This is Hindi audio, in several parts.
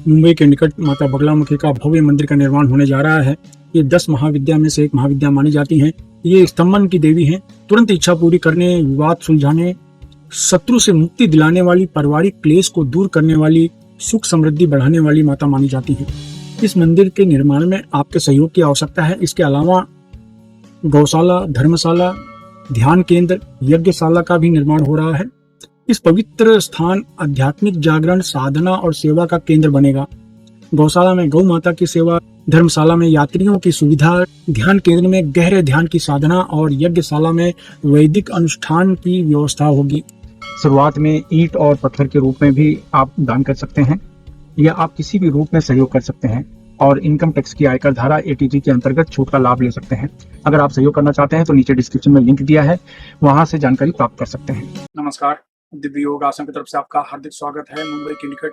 मुंबई के निकट माता बगलामुखी का भव्य मंदिर का निर्माण होने जा रहा है। ये 10 महाविद्या में से एक महाविद्या मानी जाती हैं। ये स्तंभन की देवी हैं। तुरंत इच्छा पूरी करने, विवाद सुलझाने, शत्रु से मुक्ति दिलाने वाली, पारिवारिक क्लेश को दूर करने वाली, सुख समृद्धि बढ़ाने वाली माता मानी जाती है। इस मंदिर के निर्माण में आपके सहयोग की आवश्यकता है। इसके अलावा गौशाला, धर्मशाला, ध्यान केंद्र, यज्ञशाला का भी निर्माण हो रहा है। इस पवित्र स्थान आध्यात्मिक जागरण, साधना और सेवा का केंद्र बनेगा। गौशाला में गौ माता की सेवा, धर्मशाला में यात्रियों की सुविधा, ध्यान केंद्र में गहरे ध्यान की साधना और यज्ञशाला में वैदिक अनुष्ठान की व्यवस्था होगी। शुरुआत में ईंट और पत्थर के रूप में भी आप दान कर सकते हैं या आप किसी भी रूप में सहयोग कर सकते हैं और इनकम टैक्स की आयकर धारा 80G के अंतर्गत छूट का लाभ ले सकते हैं। अगर आप सहयोग करना चाहते हैं तो नीचे डिस्क्रिप्शन में लिंक दिया है, वहां से जानकारी प्राप्त कर सकते हैं। नमस्कार, दिव्य योग आश्रम की तरफ से आपका हार्दिक स्वागत है। मुंबई के निकट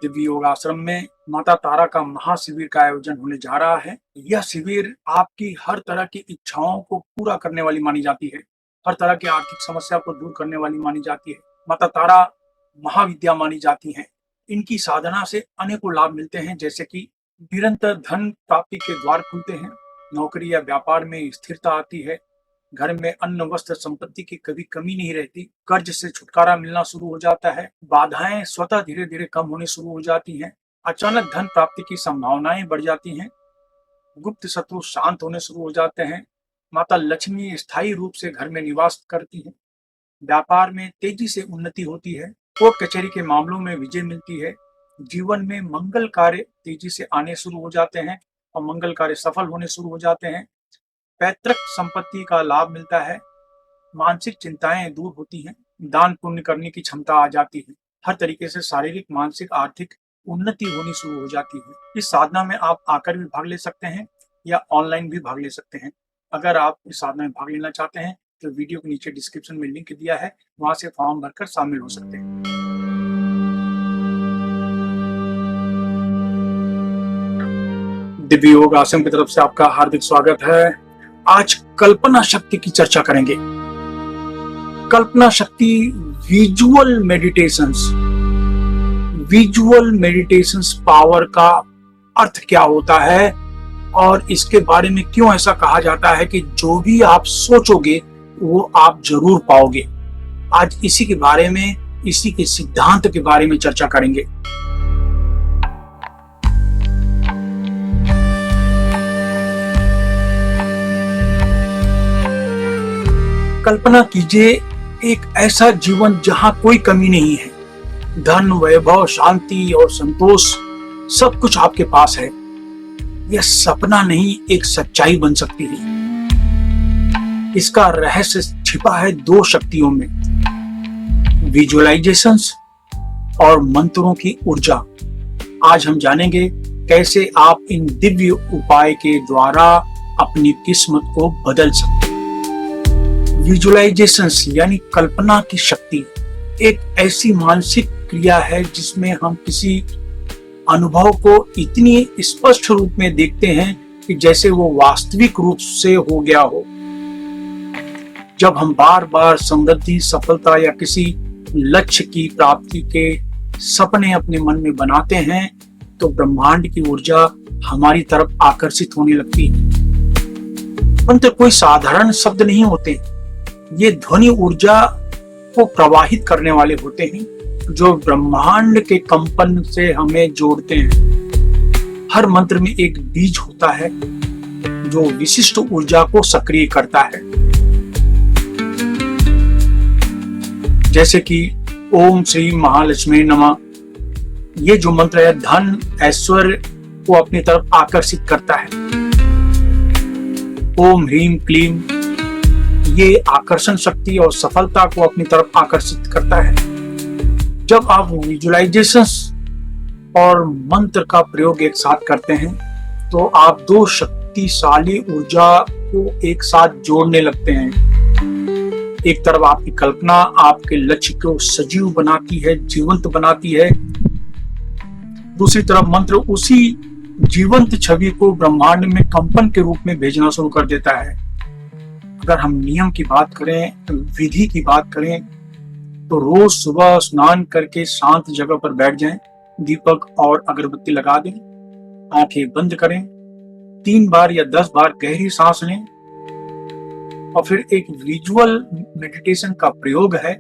दिव्य योग आश्रम में माता तारा का महाशिविर का आयोजन होने जा रहा है। यह शिविर आपकी हर तरह की इच्छाओं को पूरा करने वाली मानी जाती है, हर तरह की आर्थिक समस्या को दूर करने वाली मानी जाती है। माता तारा महाविद्या मानी जाती हैं। इनकी साधना से अनेकों लाभ मिलते हैं, जैसे कि निरंतर धन प्राप्ति के द्वार खुलते हैं, नौकरी या व्यापार में स्थिरता आती है, घर में अन्न वस्त्र संपत्ति की कभी कमी नहीं रहती, कर्ज से छुटकारा मिलना शुरू हो जाता है, बाधाएं स्वतः धीरे धीरे कम होनी शुरू हो जाती हैं, अचानक धन प्राप्ति की संभावनाएं बढ़ जाती हैं, गुप्त शत्रु शांत होने शुरू हो जाते हैं, माता लक्ष्मी स्थायी रूप से घर में निवास करती है, व्यापार में तेजी से उन्नति होती है, कोर्ट कचहरी के मामलों में विजय मिलती है, जीवन में मंगल कार्य तेजी से आने शुरू हो जाते हैं और मंगल कार्य सफल होने शुरू हो जाते हैं, पैतृक संपत्ति का लाभ मिलता है, मानसिक चिंताएं दूर होती हैं, दान पुण्य करने की क्षमता आ जाती है, हर तरीके से शारीरिक, मानसिक, आर्थिक उन्नति होनी शुरू हो जाती है। इस साधना में आप आकर भी भाग ले सकते हैं या ऑनलाइन भी भाग ले सकते हैं। अगर आप इस साधना में भाग लेना चाहते हैं तो वीडियो के नीचे डिस्क्रिप्शन में लिंक दिया है, वहां से फॉर्म भरकर शामिल हो सकते हैं। दिव्य योग आश्रम की तरफ से आपका हार्दिक स्वागत है। आज कल्पना शक्ति की चर्चा करेंगे। कल्पना शक्ति, विजुअल मेडिटेशंस पावर का अर्थ क्या होता है और इसके बारे में क्यों ऐसा कहा जाता है कि जो भी आप सोचोगे वो आप जरूर पाओगे। आज इसी के बारे में, इसी के सिद्धांत के बारे में चर्चा करेंगे। कल्पना कीजिए एक ऐसा जीवन जहां कोई कमी नहीं है, धन, वैभव, शांति और संतोष सब कुछ आपके पास है। यह सपना नहीं, एक सच्चाई बन सकती है। इसका रहस्य छिपा है 2 शक्तियों में, विजुअलाइजेशंस और मंत्रों की ऊर्जा। आज हम जानेंगे कैसे आप इन दिव्य उपाय के द्वारा अपनी किस्मत को बदल सकते हैं। विजुअलाइजेशंस यानी कल्पना की शक्ति एक ऐसी मानसिक क्रिया है जिसमें हम किसी अनुभव को इतनी स्पष्ट रूप में देखते हैं कि जैसे वो वास्तविक रूप से हो गया हो। जब हम बार बार समृद्धि, सफलता या किसी लक्ष्य की प्राप्ति के सपने अपने मन में बनाते हैं तो ब्रह्मांड की ऊर्जा हमारी तरफ आकर्षित होने लगती है। मंत्र कोई साधारण शब्द नहीं होते, ये ध्वनि ऊर्जा को प्रवाहित करने वाले होते हैं जो ब्रह्मांड के कंपन से हमें जोड़ते हैं। हर मंत्र में एक बीज होता है जो विशिष्ट ऊर्जा को सक्रिय करता है, जैसे कि ओम श्री महालक्ष्मी नमः। ये जो मंत्र है धन, ऐश्वर्य को अपनी तरफ आकर्षित करता है। ओम ह्रीम क्लीम, ये आकर्षण शक्ति और सफलता को अपनी तरफ आकर्षित करता है। जब आप विजुअलाइजेशंस और मंत्र का प्रयोग एक साथ करते हैं तो आप 2 शक्तिशाली ऊर्जा को एक साथ जोड़ने लगते हैं। एक तरफ आपकी कल्पना आपके लक्ष्य को सजीव बनाती है, जीवंत बनाती है। दूसरी तरफ मंत्र उसी जीवंत छवि को ब्रह्मांड में कंपन के रूप में भेजना शुरू कर देता है। अगर हम नियम की बात करें, विधि की बात करें तो रोज सुबह स्नान करके शांत जगह पर बैठ जाएं, दीपक और अगरबत्ती लगा दें, आंखें बंद करें, 3 बार या 10 बार गहरी सांस लें और फिर एक विजुअल मेडिटेशन का प्रयोग है।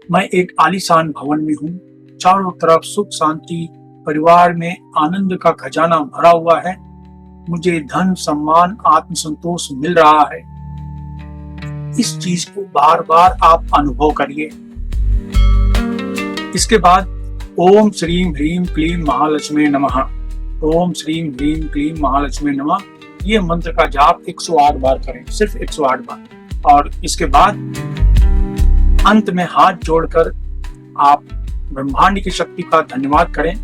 मैं एक आलीशान भवन में हूँ, चारों तरफ सुख शांति, परिवार में आनंद का खजाना भरा हुआ है, मुझे धन सम्मान आत्मसंतोष मिल रहा है। इस चीज को बार बार आप अनुभव करिए। इसके बाद ओम श्रीम ह्रीम क्लीम महालक्ष्मी नमः, ओम श्रीम ह्रीम क्लीम महालक्ष्मी नमः, ये मंत्र का जाप 108 बार करें, सिर्फ 108 बार। और इसके बाद अंत में हाथ जोड़कर आप ब्रह्मांड की शक्ति का धन्यवाद करें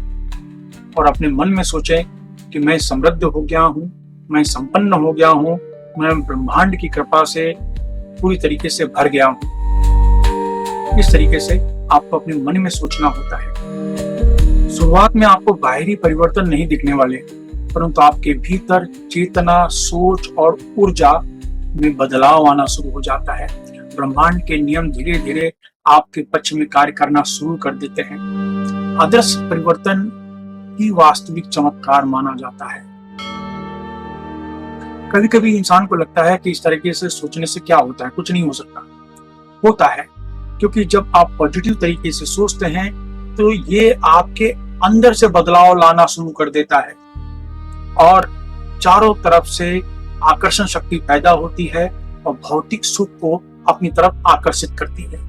और अपने मन में सोचें कि मैं समृद्ध हो गया हूँ, मैं संपन्न हो गया हूँ, मैं ब्रह्मांड की कृपा से पूरी तरीके से भर गया हूँ। इस तरीके से आपको अपने मन में सोचना होता है। शुरुआत में आपको बाहरी परिवर्तन नहीं दिखने वाले, परंतु आपके भीतर चेतना, सोच और ऊर्जा में बदलाव आना शुरू हो जाता है। ब्रह्मांड के नियम धीरे धीरे आपके पक्ष में कार्य करना शुरू कर देते हैं। अदृश्य परिवर्तन ही वास्तविक चमत्कार माना जाता है। कभी कभी इंसान को लगता है कि इस तरीके से सोचने से क्या होता है, कुछ नहीं हो सकता। होता है, क्योंकि जब आप पॉजिटिव तरीके से सोचते हैं तो ये आपके अंदर से बदलाव लाना शुरू कर देता है और चारों तरफ से आकर्षण शक्ति पैदा होती है और भौतिक सुख को अपनी तरफ आकर्षित करती है।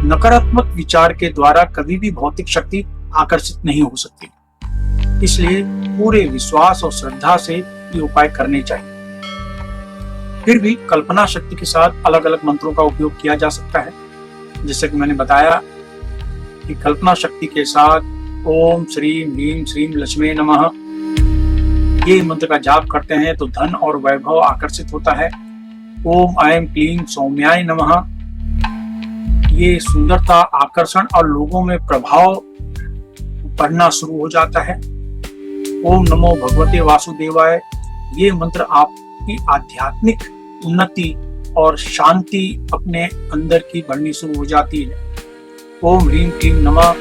नकारात्मक विचार के द्वारा कभी भी भौतिक शक्ति आकर्षित नहीं हो सकती। इसलिए पूरे विश्वास और श्रद्धा से ये उपाय करने चाहिए। फिर भी कल्पना शक्ति के साथ अलग अलग मंत्रों का उपयोग किया जा सकता है। जैसे कि मैंने बताया कि कल्पना शक्ति के साथ ओम श्रीम ह्रीम श्रीम लक्ष्मी नमः ये मंत्र का जाप करते हैं तो धन और वैभव आकर्षित होता है। ओम ऐं क्लीं सौम्याय नमः, ये सुंदरता, आकर्षण और लोगों में प्रभाव बढ़ना शुरू हो जाता है। ओम नमो भगवते वासुदेवाय, ये मंत्र आपकी आध्यात्मिक उन्नति और शांति अपने अंदर की बढ़नी शुरू हो जाती है। ओम ह्रीम क्लीं नमः,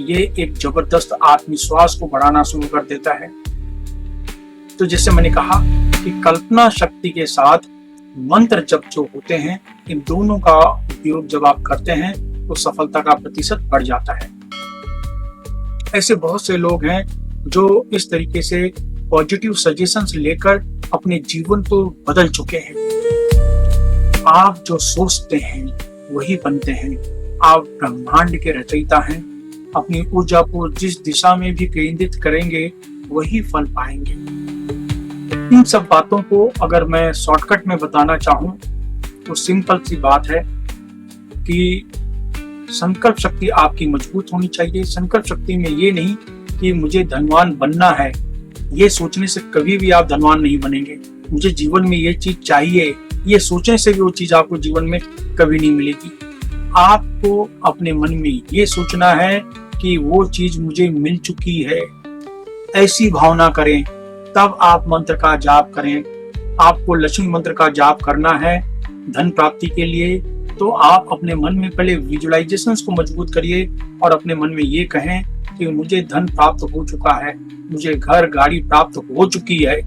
ये एक जबरदस्त आत्मविश्वास को बढ़ाना शुरू कर देता है। तो जैसे मैंने कहा कि कल्पना शक्ति के साथ मंत्र जप जो होते हैं, इन दोनों का उपयोग जब आप करते हैं तो सफलता का प्रतिशत बढ़ जाता है। ऐसे बहुत से लोग हैं जो इस तरीके से पॉजिटिव सजेशंस लेकर अपने जीवन को बदल चुके हैं। आप जो सोचते हैं वही बनते हैं। आप ब्रह्मांड के रचयिता हैं। अपनी ऊर्जा को जिस दिशा में भी केंद्रित करेंगे वही फल पाएंगे। इन सब बातों को अगर मैं शॉर्टकट में बताना चाहूं तो सिंपल सी बात है कि संकल्प शक्ति आपकी मजबूत होनी चाहिए। संकल्प शक्ति में ये नहीं कि मुझे धनवान बनना है, ये सोचने से कभी भी आप धनवान नहीं बनेंगे। मुझे जीवन में ये चीज चाहिए, ये सोचने से भी वो चीज आपको जीवन में कभी नहीं मिलेगी। आपको अपने मन में ये सोचना है कि वो चीज मुझे मिल चुकी है, ऐसी भावना करें, तब आप मंत्र का जाप करें। आपको लक्ष्मी मंत्र का जाप करना है धन प्राप्ति के लिए, तो आप अपने मन में पहले विजुअलाइजेशंस को मजबूत करिए और अपने मन में ये कहें कि मुझे धन प्राप्त हो चुका है, मुझे घर गाड़ी प्राप्त हो चुकी है।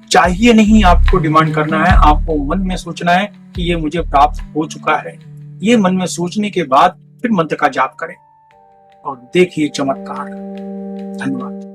चाहिए नहीं आपको डिमांड करना है, आपको मन में सोचना है कि ये मुझे प्राप्त हो चुका है। ये मन में सोचने के बाद फिर मंत्र का जाप करें और देखिए चमत्कार। धन्यवाद।